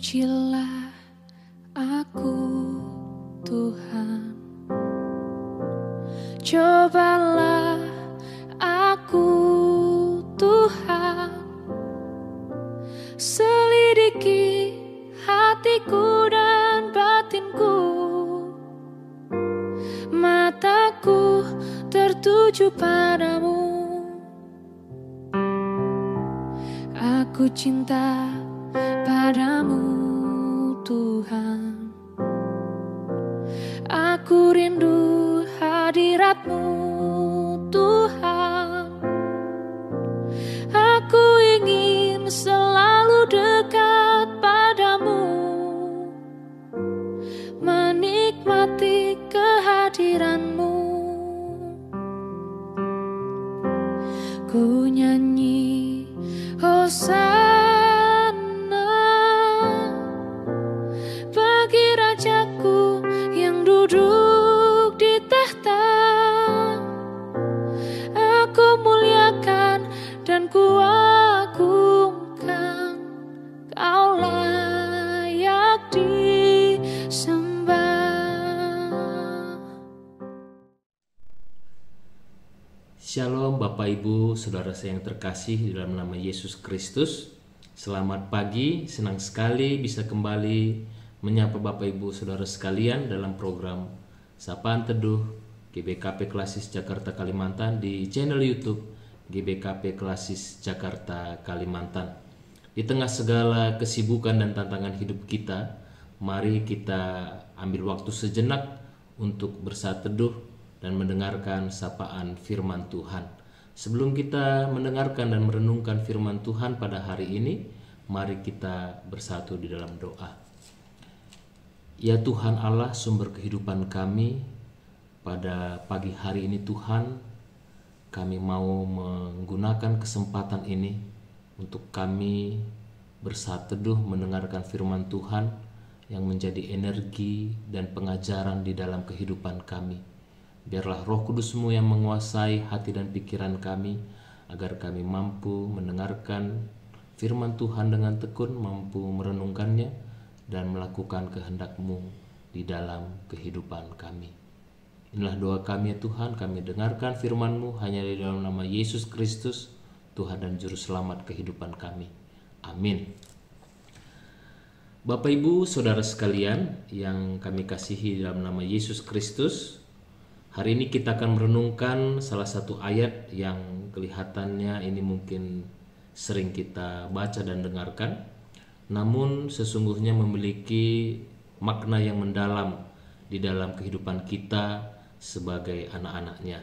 Pujilah aku, Tuhan. Cobalah aku, Tuhan. Selidiki hatiku dan batinku. Mataku tertuju padamu. Aku cinta padamu, Tuhan. Aku rindu hadirat-Mu, Tuhan. Aku ingin selalu dekat padamu, menikmati kehadiran-Mu. Ku nyanyi Hosana bagi Rajaku yang duduk di tahta. Aku muliakan dan ku agungkan, Kau layak disembah. Shalom Bapak Ibu, Saudara saya yang terkasih di dalam nama Yesus Kristus. Selamat pagi, senang sekali bisa kembali menyapa Bapak Ibu Saudara sekalian dalam program Sapaan Teduh GBKP Klasis Jakarta Kalimantan di channel YouTube GBKP Klasis Jakarta Kalimantan. Di tengah segala kesibukan dan tantangan hidup kita, mari kita ambil waktu sejenak untuk bersatu teduh dan mendengarkan sapaan firman Tuhan. Sebelum kita mendengarkan dan merenungkan firman Tuhan pada hari ini, mari kita bersatu di dalam doa. Ya Tuhan Allah, sumber kehidupan kami, pada pagi hari ini Tuhan, kami mau menggunakan kesempatan ini untuk kami bersatu teduh mendengarkan firman Tuhan yang menjadi energi dan pengajaran di dalam kehidupan kami. Biarlah Roh Kudus-Mu yang menguasai hati dan pikiran kami, agar kami mampu mendengarkan firman Tuhan dengan tekun, mampu merenungkannya, dan melakukan kehendak-Mu di dalam kehidupan kami. Inilah doa kami ya Tuhan, kami dengarkan firman-Mu hanya di dalam nama Yesus Kristus, Tuhan dan Juru Selamat kehidupan kami. Amin. Bapak Ibu Saudara sekalian yang kami kasihi dalam nama Yesus Kristus, hari ini kita akan merenungkan salah satu ayat yang kelihatannya ini mungkin sering kita baca dan dengarkan, namun sesungguhnya memiliki makna yang mendalam di dalam kehidupan kita sebagai anak-anak-Nya.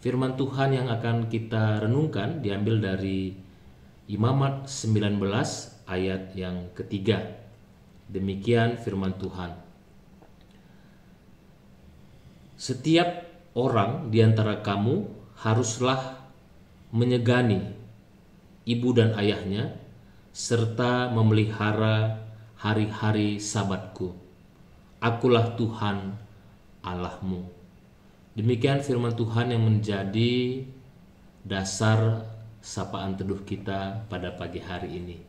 Firman Tuhan yang akan kita renungkan diambil dari Imamat 19 ayat yang ketiga. Demikian firman Tuhan. Setiap orang di antara kamu haruslah menyegani ibu dan ayahnya, serta memelihara hari-hari Sabatku. Akulah Tuhan Allahmu. Demikian firman Tuhan yang menjadi dasar sapaan teduh kita pada pagi hari ini.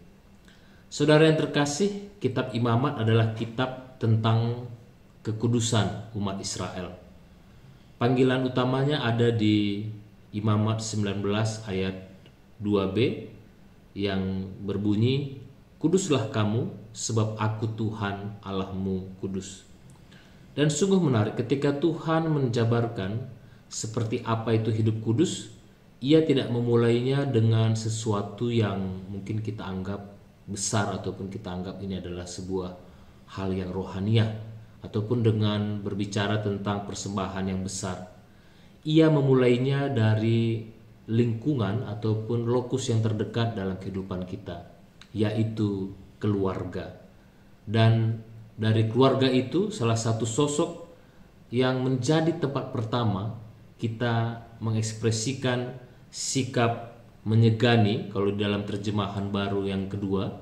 Saudara yang terkasih, kitab Imamat adalah kitab tentang kekudusan umat Israel. Panggilan utamanya ada di Imamat 19 ayat 2b yang berbunyi, Kuduslah kamu sebab aku Tuhan Allahmu kudus. Dan sungguh menarik ketika Tuhan menjabarkan seperti apa itu hidup kudus, Ia tidak memulainya dengan sesuatu yang mungkin kita anggap besar ataupun kita anggap ini adalah sebuah hal yang rohaniah, ataupun dengan berbicara tentang persembahan yang besar. Ia memulainya dari lingkungan ataupun lokus yang terdekat dalam kehidupan kita, yaitu keluarga. Dan dari keluarga itu salah satu sosok yang menjadi tempat pertama kita mengekspresikan sikap menyegani, kalau di dalam terjemahan baru yang kedua,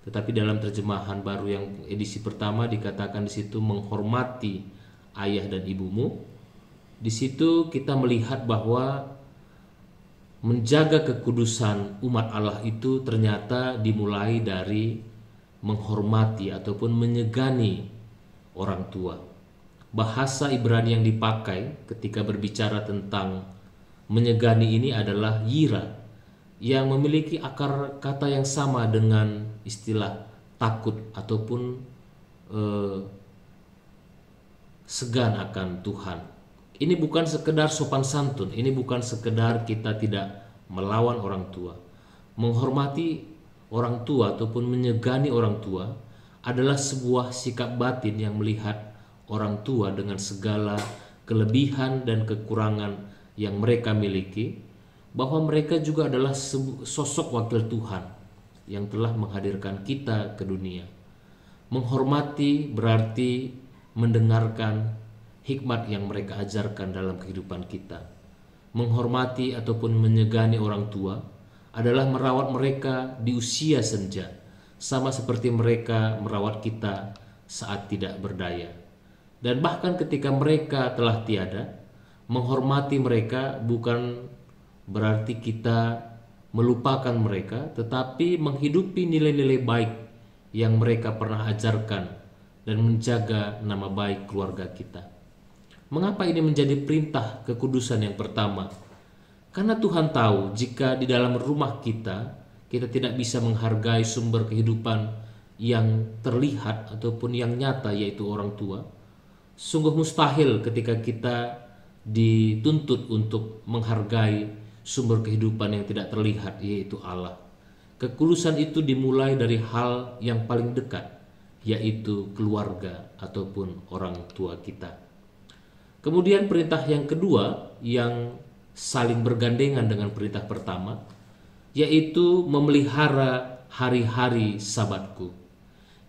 tetapi dalam terjemahan baru yang edisi pertama dikatakan di situ menghormati ayah dan ibumu. Di situ kita melihat bahwa menjaga kekudusan umat Allah itu ternyata dimulai dari menghormati ataupun menyegani orang tua. Bahasa Ibrani yang dipakai ketika berbicara tentang menyegani ini adalah yira, yang memiliki akar kata yang sama dengan istilah takut ataupun segan akan Tuhan. Ini bukan sekedar sopan santun, ini bukan sekedar kita tidak melawan orang tua. Menghormati orang tua ataupun menyegani orang tua adalah sebuah sikap batin yang melihat orang tua dengan segala kelebihan dan kekurangan yang mereka miliki, bahwa mereka juga adalah sosok wakil Tuhan yang telah menghadirkan kita ke dunia. Menghormati berarti mendengarkan hikmat yang mereka ajarkan dalam kehidupan kita. Menghormati ataupun menyegani orang tua adalah merawat mereka di usia senja, sama seperti mereka merawat kita saat tidak berdaya. Dan bahkan ketika mereka telah tiada, menghormati mereka bukan berarti kita melupakan mereka, tetapi menghidupi nilai-nilai baik yang mereka pernah ajarkan dan menjaga nama baik keluarga kita. Mengapa ini menjadi perintah kekudusan yang pertama? Karena Tuhan tahu jika di dalam rumah kita tidak bisa menghargai sumber kehidupan yang terlihat ataupun yang nyata, yaitu orang tua, sungguh mustahil ketika kita dituntut untuk menghargai sumber kehidupan yang tidak terlihat, yaitu Allah. Kekudusan itu dimulai dari hal yang paling dekat, yaitu keluarga ataupun orang tua kita. Kemudian perintah yang kedua yang saling bergandengan dengan perintah pertama, yaitu memelihara hari-hari Sabatku.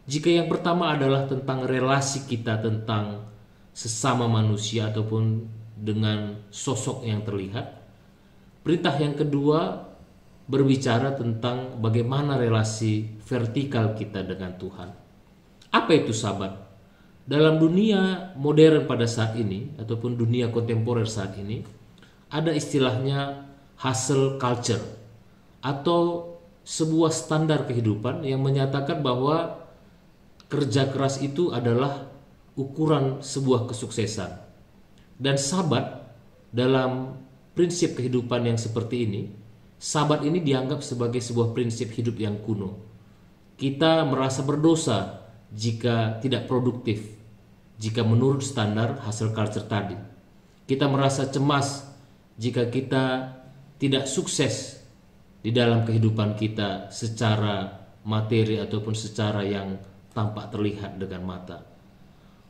Jika yang pertama adalah tentang relasi kita tentang sesama manusia ataupun dengan sosok yang terlihat, perintah yang kedua berbicara tentang bagaimana relasi vertikal kita dengan Tuhan. Apa itu Sabat? Dalam dunia modern pada saat ini ataupun dunia kontemporer saat ini, ada istilahnya hustle culture atau sebuah standar kehidupan yang menyatakan bahwa kerja keras itu adalah ukuran sebuah kesuksesan. Dan Sabat dalam prinsip kehidupan yang seperti ini, Sabat ini dianggap sebagai sebuah prinsip hidup yang kuno. Kita merasa berdosa jika tidak produktif, jika menurut standar hustle culture tadi. Kita merasa cemas jika kita tidak sukses di dalam kehidupan kita secara materi ataupun secara yang tampak terlihat dengan mata.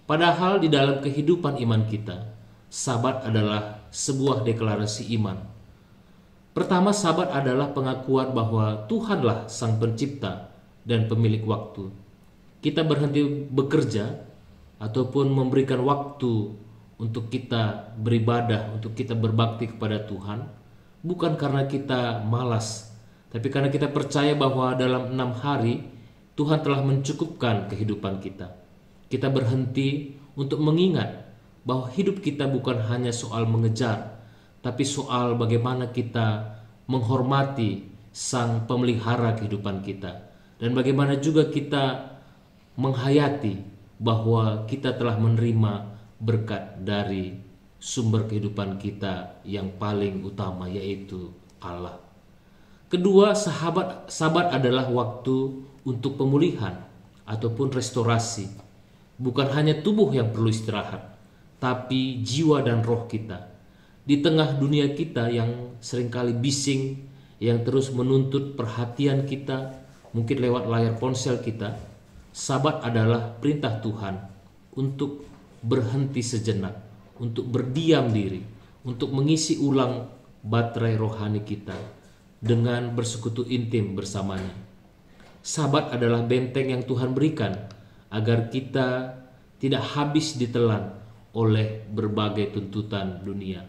Padahal di dalam kehidupan iman kita, Sabat adalah sebuah deklarasi iman. Pertama, Sabat adalah pengakuan bahwa Tuhanlah sang pencipta dan pemilik waktu. Kita berhenti bekerja ataupun memberikan waktu untuk kita beribadah, untuk kita berbakti kepada Tuhan, bukan karena kita malas, tapi karena kita percaya bahwa dalam 6 hari Tuhan telah mencukupkan kehidupan kita. Kita berhenti untuk mengingat bahwa hidup kita bukan hanya soal mengejar, tapi soal bagaimana kita menghormati sang pemelihara kehidupan kita, dan bagaimana juga kita menghayati bahwa kita telah menerima berkat dari sumber kehidupan kita yang paling utama, yaitu Allah. Kedua, Sabat adalah waktu untuk pemulihan ataupun restorasi. Bukan hanya tubuh yang perlu istirahat, tapi jiwa dan roh kita. Di tengah dunia kita yang seringkali bising, yang terus menuntut perhatian kita, mungkin lewat layar ponsel kita, Sabat adalah perintah Tuhan untuk berhenti sejenak, untuk berdiam diri, untuk mengisi ulang baterai rohani kita dengan bersekutu intim bersamanya. Sabat adalah benteng yang Tuhan berikan agar kita tidak habis ditelan oleh berbagai tuntutan dunia.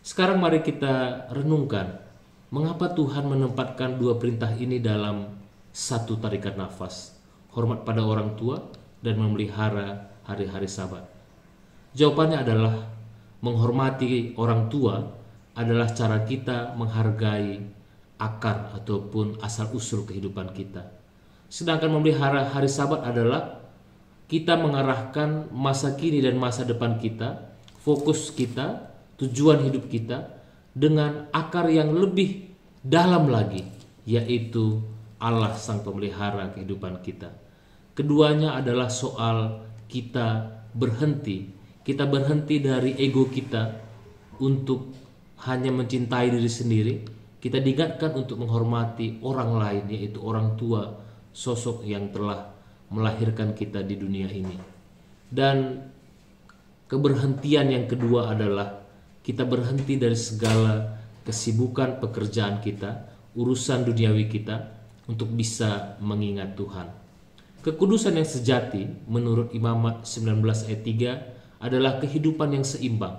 Sekarang mari kita renungkan mengapa Tuhan menempatkan dua perintah ini dalam satu tarikan nafas: hormat pada orang tua dan memelihara hari-hari Sabat. Jawabannya adalah menghormati orang tua adalah cara kita menghargai akar ataupun asal-usul kehidupan kita. Sedangkan memelihara hari Sabat adalah kita mengarahkan masa kini dan masa depan kita, fokus kita, tujuan hidup kita dengan akar yang lebih dalam lagi, yaitu Allah Sang Pemelihara kehidupan kita. Keduanya adalah soal kita berhenti. Kita berhenti dari ego kita untuk hanya mencintai diri sendiri. Kita diingatkan untuk menghormati orang lain, yaitu orang tua, sosok yang telah melahirkan kita di dunia ini. Dan keberhentian yang kedua adalah kita berhenti dari segala kesibukan pekerjaan kita, urusan duniawi kita, untuk bisa mengingat Tuhan. Kekudusan yang sejati menurut Imamat 19 ayat 3 adalah kehidupan yang seimbang.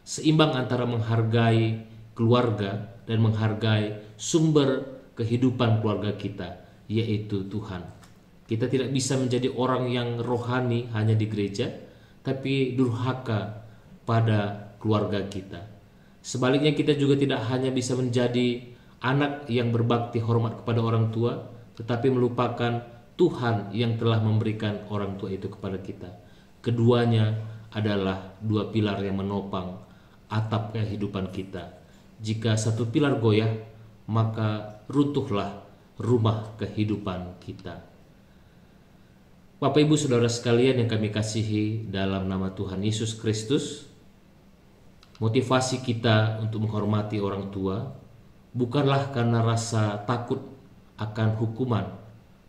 Seimbang antara menghargai keluarga dan menghargai sumber kehidupan keluarga kita, yaitu Tuhan. Kita tidak bisa menjadi orang yang rohani hanya di gereja, tapi durhaka pada keluarga kita. Sebaliknya kita juga tidak hanya bisa menjadi anak yang berbakti hormat kepada orang tua, tetapi melupakan Tuhan yang telah memberikan orang tua itu kepada kita. Keduanya adalah dua pilar yang menopang atap kehidupan kita. Jika satu pilar goyah, maka runtuhlah rumah kehidupan kita. Bapak Ibu Saudara sekalian yang kami kasihi dalam nama Tuhan Yesus Kristus, motivasi kita untuk menghormati orang tua bukanlah karena rasa takut akan hukuman.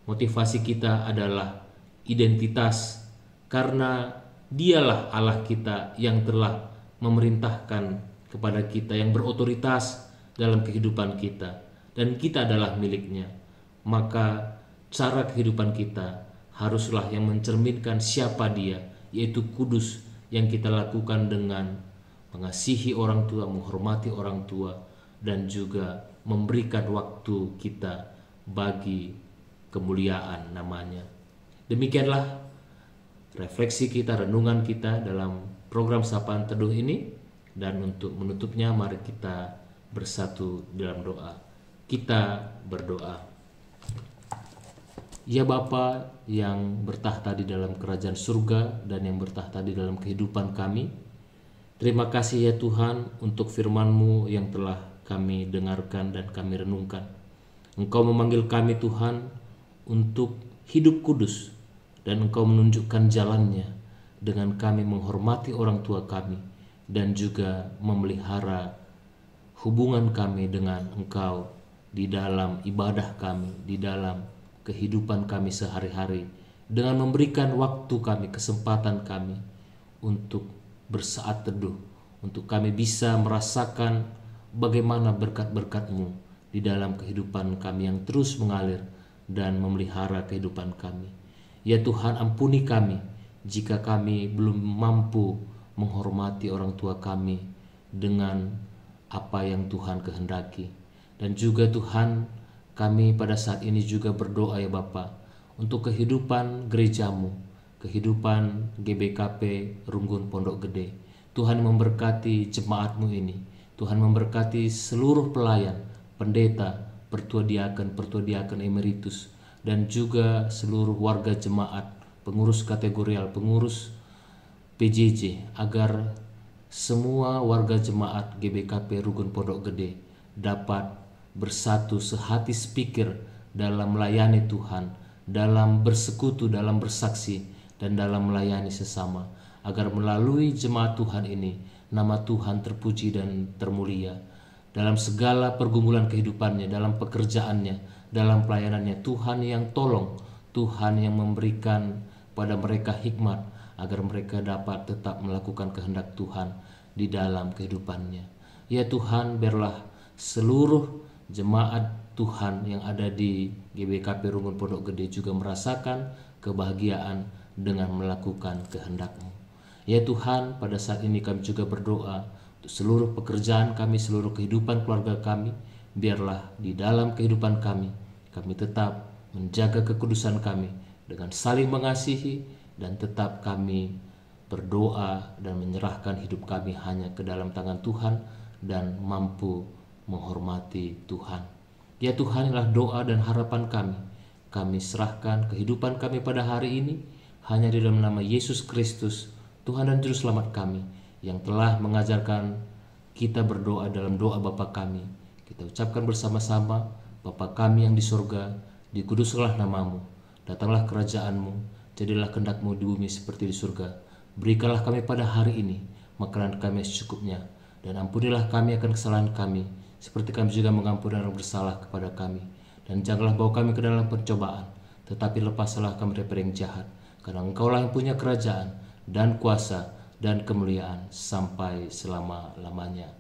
Motivasi kita adalah identitas, karena Dialah Allah kita yang telah memerintahkan kepada kita, yang berotoritas dalam kehidupan kita, dan kita adalah miliknya. Maka cara kehidupan kita haruslah yang mencerminkan siapa Dia, yaitu kudus, yang kita lakukan dengan mengasihi orang tua, menghormati orang tua, dan juga memberikan waktu kita bagi kemuliaan namanya. Demikianlah refleksi kita, renungan kita dalam program Sapaan Teduh ini. Dan untuk menutupnya, mari kita bersatu dalam doa. Kita berdoa. Ya Bapa yang bertahta di dalam kerajaan surga dan yang bertahta di dalam kehidupan kami, terima kasih ya Tuhan untuk firman-Mu yang telah kami dengarkan dan kami renungkan. Engkau memanggil kami Tuhan untuk hidup kudus, dan Engkau menunjukkan jalannya dengan kami menghormati orang tua kami dan juga memelihara hubungan kami dengan Engkau di dalam ibadah kami, di dalam kehidupan kami sehari-hari, dengan memberikan waktu kami, kesempatan kami untuk bersaat teduh, untuk kami bisa merasakan bagaimana berkat-berkat-Mu di dalam kehidupan kami yang terus mengalir dan memelihara kehidupan kami. Ya Tuhan, ampuni kami jika kami belum mampu menghormati orang tua kami dengan apa yang Tuhan kehendaki. Dan juga Tuhan, kami pada saat ini juga berdoa ya Bapa untuk kehidupan gereja-Mu, kehidupan GBKP Runggun Pondok Gede. Tuhan memberkati jemaat-Mu ini. Tuhan memberkati seluruh pelayan, pendeta, pertua diaken emeritus, dan juga seluruh warga jemaat, pengurus kategorial, pengurus PJJ, agar semua warga jemaat GBKP Runggun Pondok Gede dapat bersatu sehati sepikir dalam melayani Tuhan, dalam bersekutu, dalam bersaksi, dan dalam melayani sesama, agar melalui jemaat Tuhan ini nama Tuhan terpuji dan termulia dalam segala pergumulan kehidupannya, dalam pekerjaannya, dalam pelayanannya. Tuhan yang tolong, Tuhan yang memberikan pada mereka hikmat agar mereka dapat tetap melakukan kehendak Tuhan di dalam kehidupannya. Ya Tuhan, biarlah seluruh jemaat Tuhan yang ada di GBKP Runggun Pondok Gede juga merasakan kebahagiaan dengan melakukan kehendak-Mu. Ya Tuhan, pada saat ini kami juga berdoa untuk seluruh pekerjaan kami, seluruh kehidupan keluarga kami. Biarlah di dalam kehidupan kami tetap menjaga kekudusan kami dengan saling mengasihi, dan tetap kami berdoa dan menyerahkan hidup kami hanya ke dalam tangan Tuhan dan mampu menghormati Tuhan. Ya Tuhan, inilah doa dan harapan kami. kami serahkan kehidupan kami pada hari ini hanya di dalam nama Yesus Kristus, Tuhan dan Juru Selamat kami, yang telah mengajarkan kita berdoa dalam doa Bapa kami. Kita ucapkan bersama-sama, Bapa kami yang di surga, dikuduskanlah namamu, datanglah kerajaanmu, jadilah kehendak-mu di bumi seperti di surga. Berikanlah kami pada hari ini makanan kami secukupnya, dan ampunilah kami akan kesalahan kami, seperti kami juga mengampuni orang bersalah kepada kami. Dan janganlah bawa kami ke dalam pencobaan, tetapi lepaslah kami dari yang jahat, karena Engkaulah yang punya kerajaan dan kuasa dan kemuliaan sampai selama-lamanya.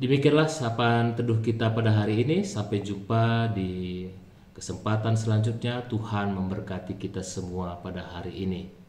Demikianlah sapaan teduh kita pada hari ini. Sampai jumpa di kesempatan selanjutnya. Tuhan memberkati kita semua pada hari ini.